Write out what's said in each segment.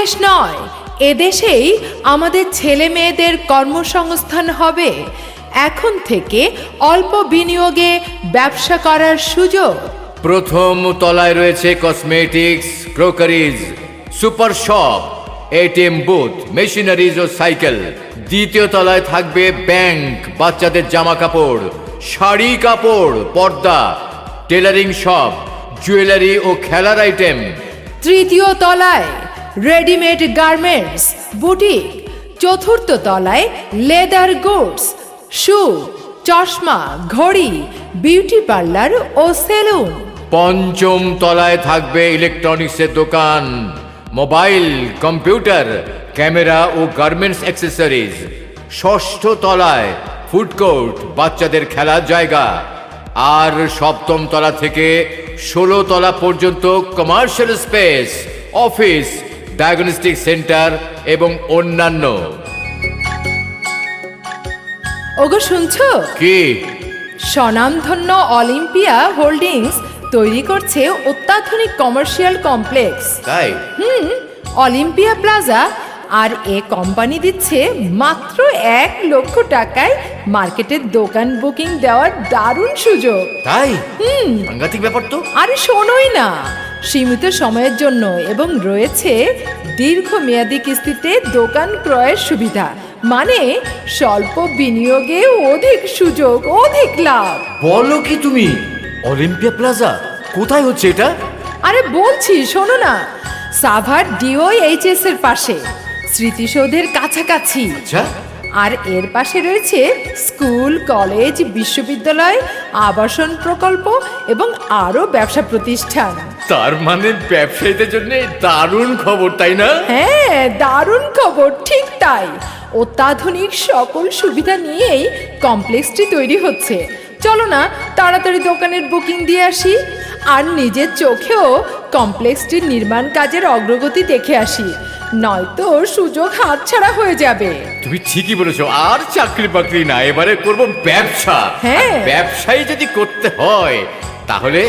দেশ নয়, এদেশেই আমাদের ছেলে মেয়েদের কর্মসংস্থান হবে। এখন থেকে অল্প বিনিয়োগে ব্যবসা করার সুযোগ। প্রথম তলায় রয়েছে cosmetics, crockeries, super shop, ATM booth, machineries ও সাইকেল। দ্বিতীয় তলায় থাকবে ব্যাংক, বাচ্চাদের জামা কাপড়, শাড়ি কাপড়, পর্দা, টেলারিং শপ, জুয়েলারি ও খেলার আইটেম। তৃতীয় তলায় রেডিমেড গার্মেন্টস, বুটিক। চতুর্থ তলায় লেদার গুডস, শু, চশমা, ঘড়ি, বিউটি পার্লার ও সেলুন। পঞ্চম তলায় থাকবে ইলেকট্রনিক্সের দোকান, মোবাইল, কম্পিউটার, ক্যামেরা ও গার্মেন্টস অ্যাক্সেসরিজ। ষষ্ঠ তলায় ফুড কোর্ট, বাচ্চাদের খেলার জায়গা। আর সপ্তম তলা থেকে 16 তলা পর্যন্ত commercial space, office, diagnostic centre এবং অন্যান্য। ওগো শুনছো? কি? স্বনামধন্য অলিম্পিয়া হোল্ডিংস তৈরি করছে অত্যাধুনিক কমার্শিয়াল কমপ্লেক্স। তাই? Olympia Plaza. আর এ কোম্পানি দিচ্ছে মাত্র 1 লক্ষ টাকায় মার্কেটের দোকান বুকিং দেওয়ার দারুণ সুযোগ। তাই? সাংঘাতিক ব্যাপার তো। আরে শোনোই না, সীমিত সময়ের জন্য এবং রয়েছে দীর্ঘমেয়াদী কিস্তিতে দোকান ক্রয়ের সুবিধা। মানে স্বল্প বিনিয়োগে অধিক সুযোগ, অধিক লাভ। বলো কি তুমি? অলিম্পিয়া প্লাজা কোথায় হচ্ছে এটা? আরে বলছি শোনো না, সাভার DOHS এর পাশে, স্মৃতিসৌধের কাছাকাছি। আচ্ছা। আর এর পাশে রয়েছে স্কুল, কলেজ, বিশ্ববিদ্যালয়, আবাসন প্রকল্প এবং আরো ব্যবসা প্রতিষ্ঠান। তার মানে ব্যবসায়ীদের জন্য দারুণ খবর, তাই না? হ্যাঁ, দারুণ খবর, ঠিক তাই। অত্যাধুনিক সকল সুবিধা নিয়েই কমপ্লেক্সটি তৈরি হচ্ছে। চলো না তাড়াতাড়ি দোকানের বুকিং দিয়ে আসি, আর নিজের চোখেও কমপ্লেক্সটির নির্মাণ কাজের অগ্রগতি দেখে আসি, নয়তো সুযোগ হাতছাড়া হয়ে যাবে। তুমি ঠিকই বলেছো, আর চাকরি বাকরি না, এবারে করব ব্যবসা। হ্যাঁ। আর ব্যবসায়ী যদি করতে হয় তাহলে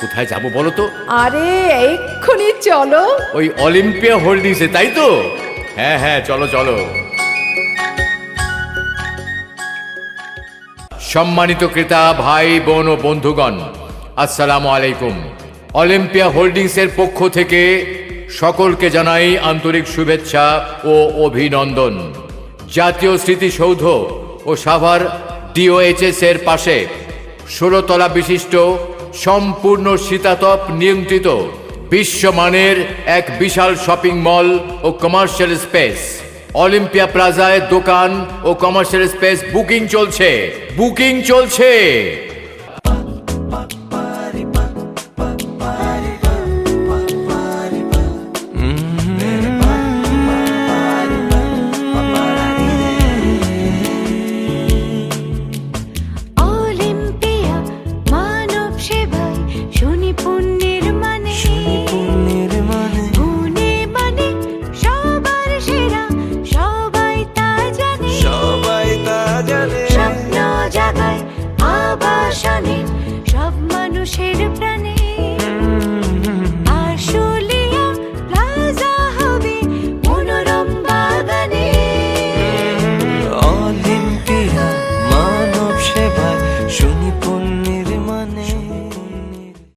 কোথায় যাব বলো তো? আরে এক্ষুনি চলো। ওই অলিম্পিয়া হোল্ডিংসে, তাই তো? হ্যাঁ হ্যাঁ, চলো চলো। সম্মানিত ক্রেতা ভাই বোন ও বন্ধুগণ, আসসালামু আলাইকুম। অলিম্পিয়া হোল্ডিংসের পক্ষ থেকে সকলকে জানাই আন্তরিক শুভেচ্ছা ও অভিনন্দন। জাতীয় স্মৃতিসৌধ ও সাভার DOHS এর পাশে 16 তলা বিশিষ্ট সম্পূর্ণ শীতাতপ নিয়ন্ত্রিত বিশ্বমানের এক বিশাল শপিং মল ও কমার্শিয়াল স্পেস অলিম্পিয়া প্লাজায় দোকান ও কমার্শিয়াল স্পেস বুকিং চলছে।